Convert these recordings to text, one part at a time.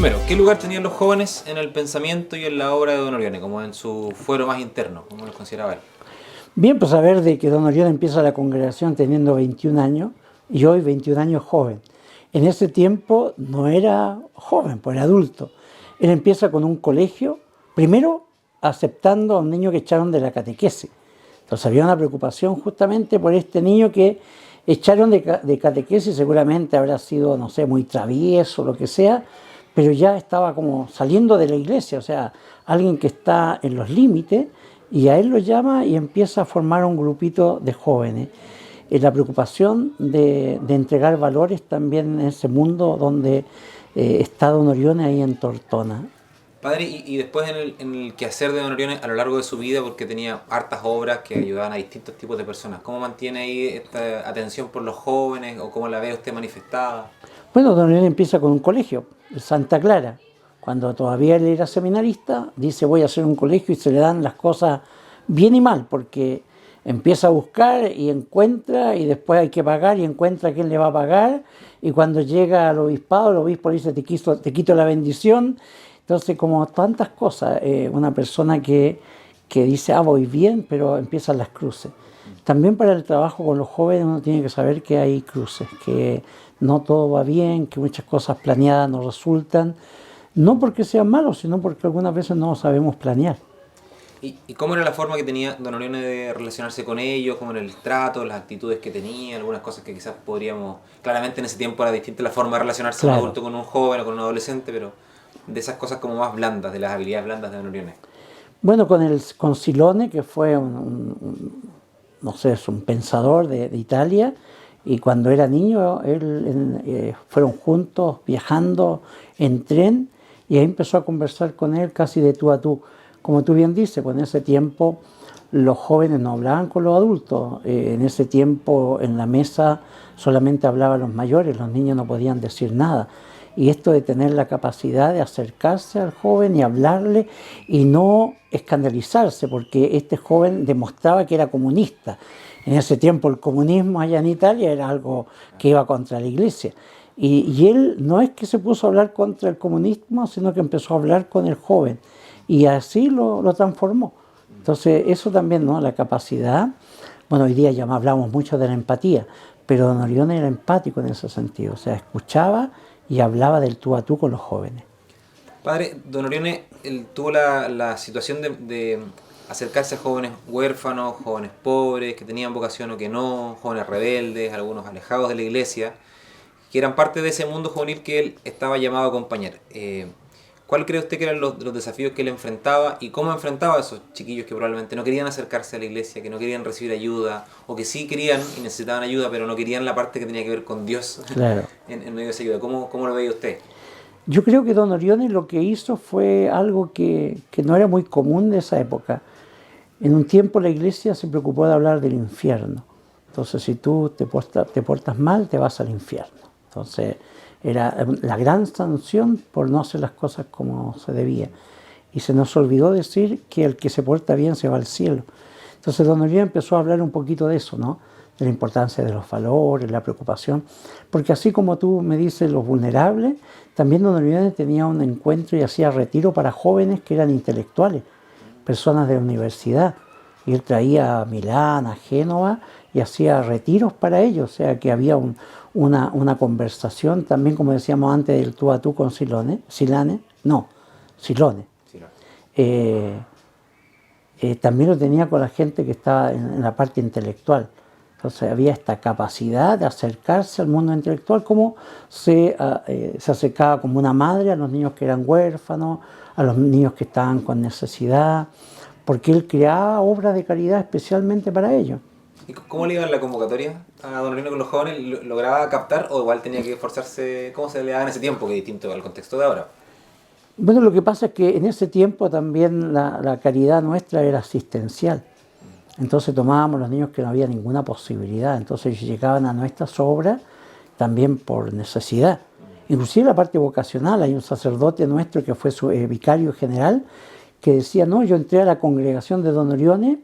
Primero, ¿qué lugar tenían los jóvenes en el pensamiento y en la obra de Don Orione, como en su fuero más interno, como los consideraba él? Bien, pues saber de que don Orión empieza la congregación teniendo 21 años y hoy 21 años joven. En ese tiempo no era joven, pues era adulto. Él empieza con un colegio, primero aceptando a un niño que echaron de la catequesis. Entonces había una preocupación justamente por este niño que echaron de catequesis, seguramente habrá sido, no sé, muy travieso, lo que sea, pero ya estaba como saliendo de la iglesia, o sea, alguien que está en los límites, y a él lo llama y empieza a formar un grupito de jóvenes. La preocupación de entregar valores también en ese mundo donde está don Orione ahí en Tortona. Padre, y después en el quehacer de Don Orione a lo largo de su vida, porque tenía hartas obras que ayudaban a distintos tipos de personas, ¿cómo mantiene ahí esta atención por los jóvenes o cómo la ve usted manifestada? Bueno, don Orione empieza con un colegio, Santa Clara. Cuando todavía él era seminarista, dice voy a hacer un colegio y se le dan las cosas bien y mal, porque empieza a buscar y encuentra y después hay que pagar y encuentra quién le va a pagar y cuando llega al obispado, el obispo le dice te quito la bendición. Entonces, como tantas cosas, una persona que dice, voy bien, pero empiezan las cruces. También para el trabajo con los jóvenes uno tiene que saber que hay cruces, que no todo va bien, que muchas cosas planeadas no resultan, no porque sean malos, sino porque algunas veces no sabemos planear. ¿Y cómo era la forma que tenía Don Orione de relacionarse con ellos? ¿Cómo era el trato, las actitudes que tenía? Algunas cosas que quizás podríamos... Claramente en ese tiempo era distinta la forma de relacionarse un Claro. adulto con un joven o con un adolescente, pero de esas cosas como más blandas, de las habilidades blandas de Don Orione. Bueno, con Silone, que fue no sé, es un pensador de Italia, y cuando era niño fueron juntos viajando en tren y ahí empezó a conversar con él casi de tú a tú. Como tú bien dices, pues en ese tiempo los jóvenes no hablaban con los adultos, en ese tiempo en la mesa solamente hablaban los mayores, los niños no podían decir nada. Y esto de tener la capacidad de acercarse al joven y hablarle y no escandalizarse, porque este joven demostraba que era comunista. En ese tiempo el comunismo allá en Italia era algo que iba contra la iglesia. Y él no es que se puso a hablar contra el comunismo, sino que empezó a hablar con el joven. Y así lo transformó. Entonces eso también, ¿no? La capacidad. Bueno, hoy día ya hablamos mucho de la empatía, pero don Orione era empático en ese sentido. O sea, escuchaba y hablaba del tú a tú con los jóvenes. Padre, Don Orione él tuvo la situación de acercarse a jóvenes huérfanos, jóvenes pobres, que tenían vocación o que no, jóvenes rebeldes, algunos alejados de la iglesia, que eran parte de ese mundo juvenil que él estaba llamado a acompañar. ¿Cuál cree usted que eran los desafíos que él enfrentaba y cómo enfrentaba a esos chiquillos que probablemente no querían acercarse a la iglesia, que no querían recibir ayuda, o que sí querían y necesitaban ayuda, pero no querían la parte que tenía que ver con Dios Claro. en medio de esa ayuda? ¿Cómo lo veía usted? Yo creo que don Orione lo que hizo fue algo que no era muy común de esa época. En un tiempo la iglesia se preocupó de hablar del infierno. Entonces, si tú te portas mal, te vas al infierno. Entonces, era la gran sanción por no hacer las cosas como se debía. Y se nos olvidó decir que el que se porta bien se va al cielo. Entonces, don Orione empezó a hablar un poquito de eso, ¿no? De la importancia de los valores, la preocupación. Porque así como tú me dices los vulnerables, también don Orione tenía un encuentro y hacía retiro para jóvenes que eran intelectuales, personas de universidad. Y él traía a Milán, a Génova, y hacía retiros para ellos. O sea, que había una conversación también, como decíamos antes, del tú a tú con Silone. Silone. Sí, no. También lo tenía con la gente que estaba en la parte intelectual. Entonces había esta capacidad de acercarse al mundo intelectual, como se acercaba como una madre a los niños que eran huérfanos, a los niños que estaban con necesidad, porque él creaba obras de caridad especialmente para ellos. ¿Y cómo le iba en la convocatoria a Don Orione con los jóvenes? ¿Lograba captar o igual tenía que esforzarse? ¿Cómo se le daba en ese tiempo, que es distinto al contexto de ahora? Bueno, lo que pasa es que en ese tiempo también la caridad nuestra era asistencial. Entonces tomábamos los niños que no había ninguna posibilidad. Entonces llegaban a nuestras obras también por necesidad. Inclusive la parte vocacional, hay un sacerdote nuestro que fue su vicario general, que decía, no, yo entré a la congregación de Don Orione,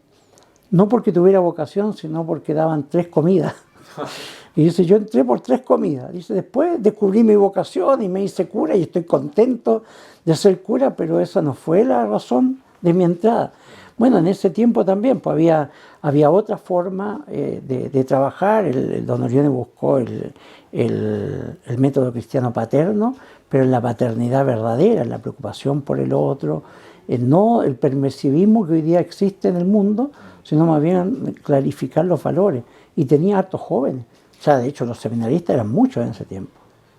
no porque tuviera vocación, sino porque daban 3 comidas. Y dice, yo entré por 3 comidas. Dice, después descubrí mi vocación y me hice cura y estoy contento de ser cura, pero esa no fue la razón de mi entrada. Bueno, en ese tiempo también pues había otra forma de trabajar. El don Orione buscó el método cristiano paterno, pero en la paternidad verdadera, en la preocupación por el otro, no el permisivismo que hoy día existe en el mundo, sino más bien clarificar los valores. Y tenía hartos jóvenes. O sea, de hecho, los seminaristas eran muchos en ese tiempo.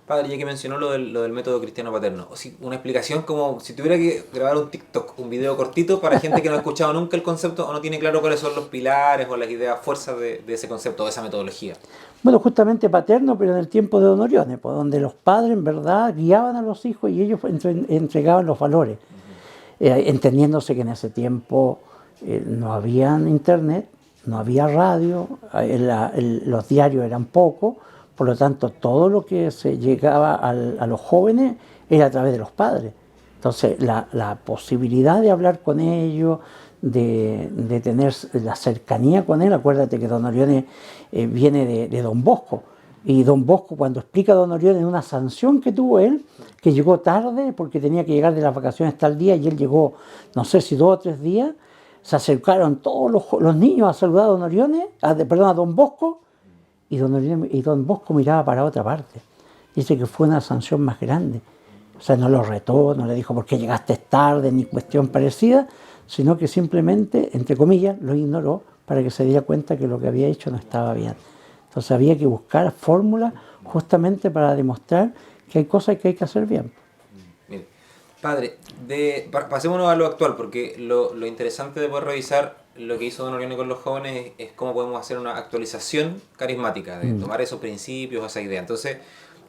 Padre, ya que mencionó lo del método cristiano paterno, o si, una explicación como si tuviera que grabar un TikTok, un video cortito para gente que no ha escuchado nunca el concepto o no tiene claro cuáles son los pilares o las ideas fuerzas de ese concepto, de esa metodología. Bueno, justamente paterno, pero en el tiempo de don Orione, pues, donde los padres en verdad guiaban a los hijos y ellos entregaban los valores, entendiéndose que en ese tiempo no había internet, no había radio, los diarios eran pocos, por lo tanto todo lo que se llegaba a los jóvenes era a través de los padres. Entonces la posibilidad de hablar con ellos, de tener la cercanía con él, acuérdate que don Orione viene de don Bosco, y don Bosco cuando explica a don Orione una sanción que tuvo él, que llegó tarde porque tenía que llegar de las vacaciones tal día y él llegó, no sé si 2 o 3 días, se acercaron todos los niños a saludar a don Orione, a don Bosco, y don Bosco miraba para otra parte. Dice que fue una sanción más grande. O sea, no lo retó, no le dijo por qué llegaste tarde, ni cuestión parecida, sino que simplemente, entre comillas, lo ignoró para que se diera cuenta que lo que había hecho no estaba bien. Entonces había que buscar fórmulas justamente para demostrar que hay cosas que hay que hacer bien. Mire, padre, pasémonos a lo actual, porque lo interesante de poder revisar lo que hizo don Orione con los jóvenes es cómo podemos hacer una actualización carismática, de tomar esos principios, esa idea. Entonces,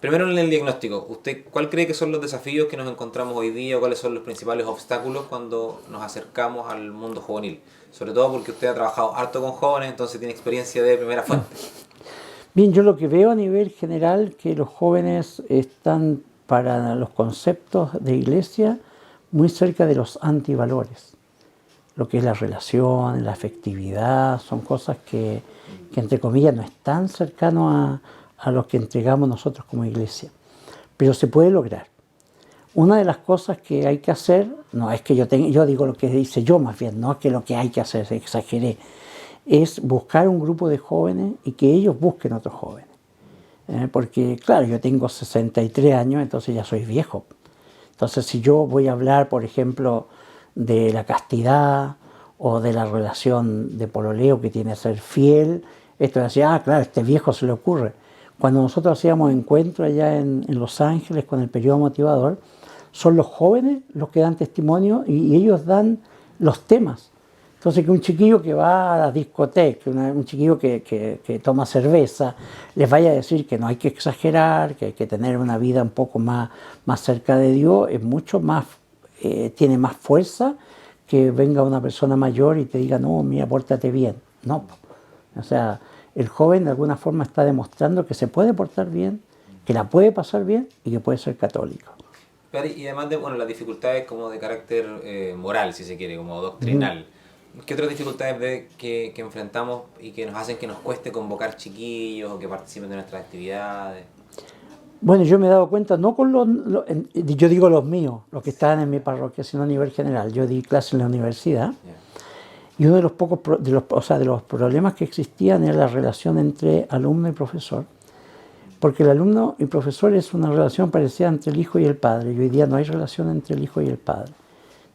primero en el diagnóstico, ¿usted cuál cree que son los desafíos que nos encontramos hoy día o cuáles son los principales obstáculos cuando nos acercamos al mundo juvenil? Sobre todo porque usted ha trabajado harto con jóvenes, entonces tiene experiencia de primera fuente. Bien, yo lo que veo a nivel general que los jóvenes están para los conceptos de iglesia muy cerca de los antivalores. Lo que es la relación, la afectividad, son cosas que entre comillas no están cercanos a los que entregamos nosotros como iglesia. Pero se puede lograr. Una de las cosas que hay que hacer, no es que yo digo lo que dice yo más bien, no es que lo que hay que hacer, exageré, es buscar un grupo de jóvenes y que ellos busquen otros jóvenes. Porque claro, yo tengo 63 años, entonces ya soy viejo. Entonces si yo voy a hablar, por ejemplo, de la castidad o de la relación de pololeo que tiene que ser fiel, esto es así, claro, este viejo se le ocurre. Cuando nosotros hacíamos encuentros allá en Los Ángeles con el periodo motivador, son los jóvenes los que dan testimonio y ellos dan los temas. Entonces que un chiquillo que va a la discoteca, un chiquillo que toma cerveza, les vaya a decir que no hay que exagerar, que hay que tener una vida un poco más cerca de Dios, es mucho más, tiene más fuerza que venga una persona mayor y te diga, no, mira, pórtate bien. No, o sea, el joven de alguna forma está demostrando que se puede portar bien, que la puede pasar bien y que puede ser católico. Y además de las dificultades como de carácter moral, si se quiere, como doctrinal. ¿Qué otras dificultades ve que enfrentamos y que nos hacen que nos cueste convocar chiquillos o que participen de nuestras actividades? Bueno, yo me he dado cuenta, no con yo digo los míos, los que estaban en mi parroquia, sino a nivel general. Yo di clase en la universidad y uno de los problemas que existían era la relación entre alumno y profesor. Porque el alumno y profesor es una relación parecida entre el hijo y el padre, y hoy día no hay relación entre el hijo y el padre.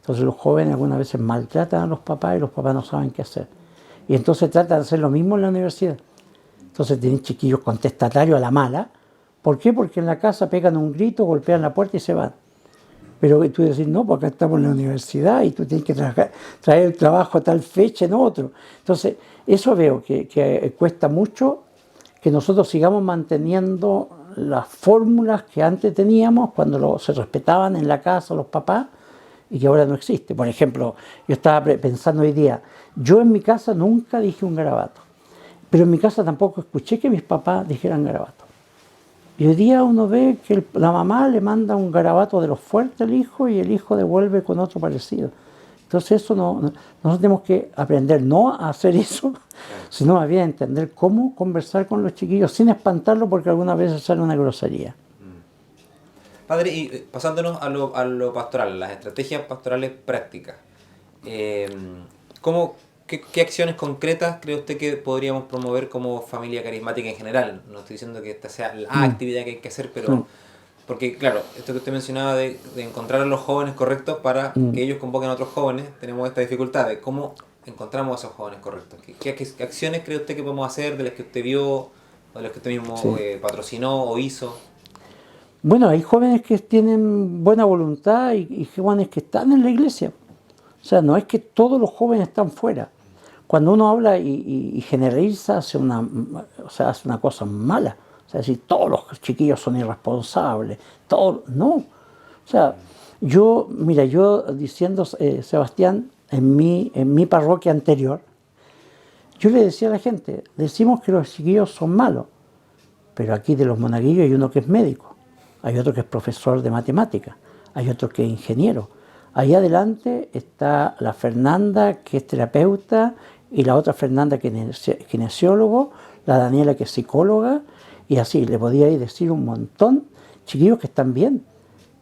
Entonces los jóvenes algunas veces maltratan a los papás y los papás no saben qué hacer. Y entonces tratan de hacer lo mismo en la universidad. Entonces tienen chiquillos contestatarios a la mala. ¿Por qué? Porque en la casa pegan un grito, golpean la puerta y se van. Pero tú decís, no, porque acá estamos en la universidad y tú tienes que traer el trabajo a tal fecha en otro. Entonces eso veo que cuesta mucho que nosotros sigamos manteniendo las fórmulas que antes teníamos cuando se respetaban en la casa los papás y que ahora no existe. Por ejemplo, yo estaba pensando hoy día, yo en mi casa nunca dije un garabato, pero en mi casa tampoco escuché que mis papás dijeran garabato. Y hoy día uno ve que la mamá le manda un garabato de los fuertes al hijo y el hijo devuelve con otro parecido. Entonces eso nosotros tenemos que aprender no a hacer eso, sino más bien a entender cómo conversar con los chiquillos sin espantarlos porque algunas veces sale una grosería. Padre, y pasándonos a lo pastoral, las estrategias pastorales prácticas, eh, qué acciones concretas cree usted que podríamos promover como familia carismática en general? No estoy diciendo que esta sea la actividad que hay que hacer, pero porque claro, esto que usted mencionaba de encontrar a los jóvenes correctos para que ellos convoquen a otros jóvenes, tenemos esta dificultad de cómo encontramos a esos jóvenes correctos. ¿Qué acciones cree usted que podemos hacer de las que usted vio, o de las que usted mismo patrocinó o hizo? Bueno, hay jóvenes que tienen buena voluntad y jóvenes que están en la iglesia. O sea, no es que todos los jóvenes están fuera. Cuando uno habla y generaliza, hace una cosa mala. O sea, decir, todos los chiquillos son irresponsables. Todos, no. O sea, yo diciendo, Sebastián, en mi parroquia anterior, yo le decía a la gente, decimos que los chiquillos son malos, pero aquí de los monaguillos hay uno que es médico, hay otro que es profesor de matemáticas, hay otro que es ingeniero. Ahí adelante está la Fernanda, que es terapeuta, y la otra Fernanda, que es kinesiólogo, la Daniela, que es psicóloga, y así, le podía ir decir un montón, chiquillos que están bien,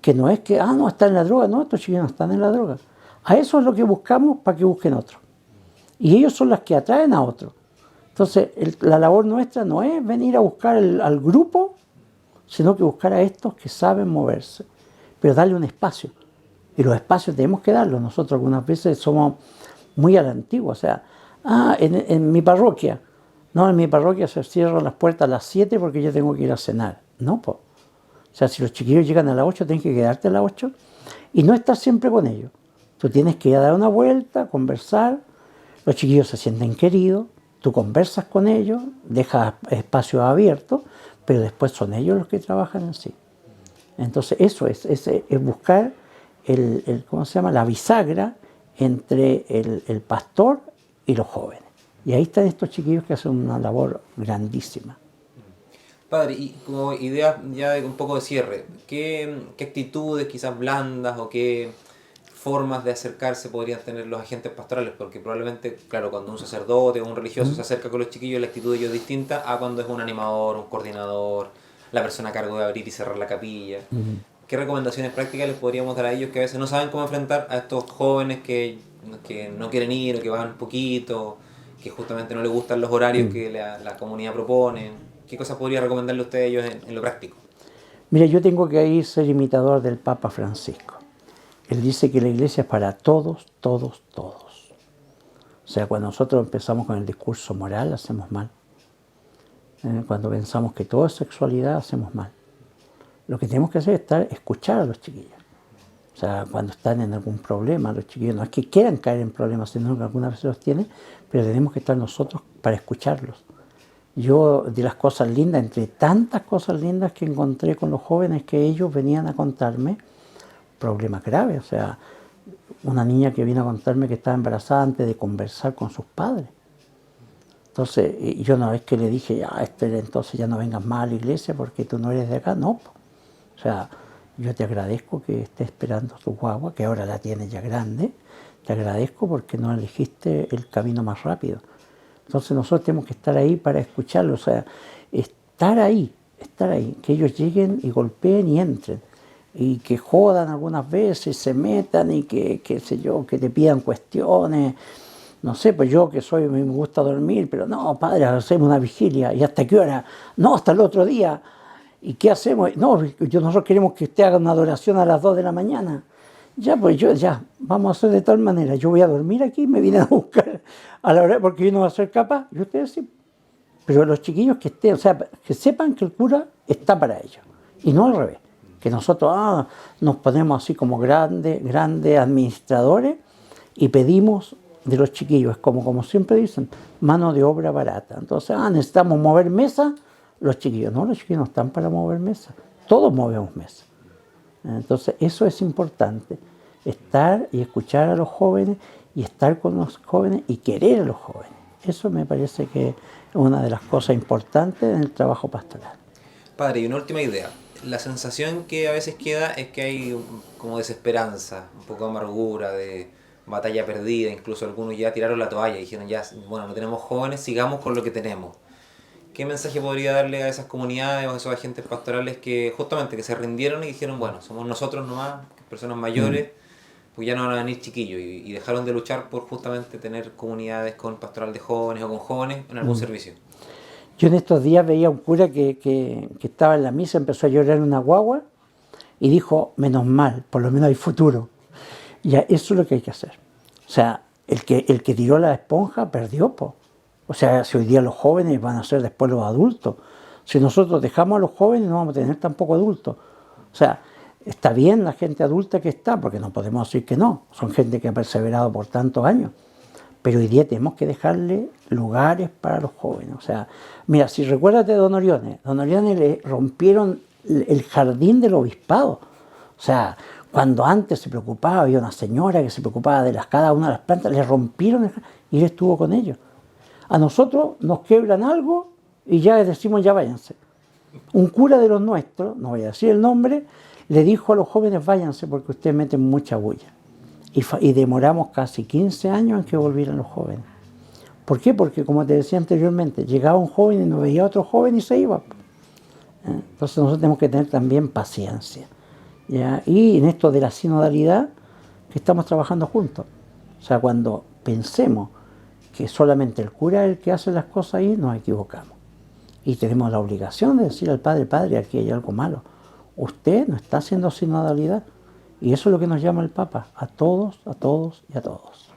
que no es que, no, están en la droga, no, estos chiquillos no están en la droga. A eso es lo que buscamos para que busquen otro. Y ellos son las que atraen a otro. Entonces, la labor nuestra no es venir a buscar al grupo, sino que buscar a estos que saben moverse, pero darle un espacio. Y los espacios tenemos que darlos. Nosotros algunas veces somos muy a la antigua. O sea, en mi parroquia. No, en mi parroquia se cierran las puertas a las 7 porque yo tengo que ir a cenar. No, pues. O sea, si los chiquillos llegan a las 8, tienes que quedarte a las 8 y no estar siempre con ellos. Tú tienes que ir a dar una vuelta, conversar. Los chiquillos se sienten queridos. Tú conversas con ellos, dejas espacios abiertos, pero después son ellos los que trabajan en sí. Entonces, eso es buscar ¿cómo se llama? La bisagra entre el pastor y los jóvenes. Y ahí están estos chiquillos que hacen una labor grandísima. Padre, y como idea ya de un poco de cierre, ¿qué actitudes quizás blandas o qué formas de acercarse podrían tener los agentes pastorales? Porque probablemente, claro, cuando un sacerdote o un religioso se acerca con los chiquillos, la actitud de ellos es distinta a cuando es un animador, un coordinador, la persona a cargo de abrir y cerrar la capilla. ¿Qué recomendaciones prácticas les podríamos dar a ellos que a veces no saben cómo enfrentar a estos jóvenes que no quieren ir o que van poquito, que justamente no les gustan los horarios que la comunidad propone? ¿Qué cosas podría recomendarle usted a ellos en lo práctico? Mira, yo tengo que ahí ser imitador del Papa Francisco. Él dice que la iglesia es para todos, todos, todos. O sea, cuando nosotros empezamos con el discurso moral, hacemos mal. Cuando pensamos que todo es sexualidad, hacemos mal. Lo que tenemos que hacer es escuchar a los chiquillos. O sea, cuando están en algún problema, los chiquillos no es que quieran caer en problemas, sino que algunas veces los tienen, pero tenemos que estar nosotros para escucharlos. Yo, de las cosas lindas, entre tantas cosas lindas que encontré con los jóvenes, que ellos venían a contarme problemas graves. O sea, una niña que vino a contarme que estaba embarazada antes de conversar con sus padres. Entonces, yo una vez que le dije, entonces ya no vengas más a la iglesia porque tú no eres de acá, no. O sea, yo te agradezco que estés esperando tu guagua, que ahora la tienes ya grande. Te agradezco porque no elegiste el camino más rápido. Entonces nosotros tenemos que estar ahí para escucharlo, o sea, estar ahí, que ellos lleguen y golpeen y entren, y que jodan algunas veces, se metan y que te pidan cuestiones. No sé, pues yo que me gusta dormir, pero no, padre, hacemos una vigilia, ¿y hasta qué hora? No, hasta el otro día. ¿Y qué hacemos? No, nosotros queremos que usted haga una adoración a las 2 de la mañana. Ya, pues vamos a hacer de tal manera, yo voy a dormir aquí, me vienen a buscar a la hora, porque yo no voy a ser capaz, y ustedes sí. Pero los chiquillos que estén, o sea, que sepan que el cura está para ellos, y no al revés, que nosotros nos ponemos así como grandes administradores y pedimos de los chiquillos, es como siempre dicen, mano de obra barata. Entonces, necesitamos mover mesa, los chiquillos no están para mover mesa, todos movemos mesa. Entonces, eso es importante, estar y escuchar a los jóvenes y estar con los jóvenes y querer a los jóvenes. Eso me parece que es una de las cosas importantes en el trabajo pastoral. Padre, y una última idea. La sensación que a veces queda es que hay como desesperanza, un poco de amargura, de batalla perdida, incluso algunos ya tiraron la toalla y dijeron ya, bueno, no tenemos jóvenes, sigamos con lo que tenemos. ¿Qué mensaje podría darle a esas comunidades o a esos agentes pastorales que justamente que se rindieron y dijeron, bueno, somos nosotros nomás, personas mayores, pues ya no van a venir chiquillos y dejaron de luchar por justamente tener comunidades con pastoral de jóvenes o con jóvenes en algún servicio? Yo en estos días veía un cura que estaba en la misa, empezó a llorar en una guagua y dijo, menos mal, por lo menos hay futuro. Ya, eso es lo que hay que hacer. O sea, el que tiró la esponja perdió, po. O sea, si hoy día los jóvenes van a ser después los adultos. Si nosotros dejamos a los jóvenes, no vamos a tener tampoco adultos. O sea, está bien la gente adulta que está, porque no podemos decir que no. Son gente que ha perseverado por tantos años. Pero hoy día tenemos que dejarle lugares para los jóvenes. O sea, mira, si recuerdas de Don Oriones le rompieron el jardín del obispado. O sea, cuando antes se preocupaba, había una señora que se preocupaba de cada una de las plantas, le rompieron el jardín y él estuvo con ellos. A nosotros nos quebran algo y ya les decimos ya váyanse. Un cura de los nuestros, no voy a decir el nombre, le dijo a los jóvenes váyanse porque ustedes meten mucha bulla. Y demoramos casi 15 años en que volvieran los jóvenes. ¿Por qué? Porque como te decía anteriormente, llegaba un joven y no veía a otro joven y se iba. Entonces nosotros tenemos que tener también paciencia. ¿Ya? Y en esto de la sinodalidad, que estamos trabajando juntos. O sea, cuando pensemos que solamente el cura es el que hace las cosas ahí, nos equivocamos. Y tenemos la obligación de decir al padre, padre, aquí hay algo malo. Usted no está haciendo sinodalidad. Y eso es lo que nos llama el Papa, a todos y a todos.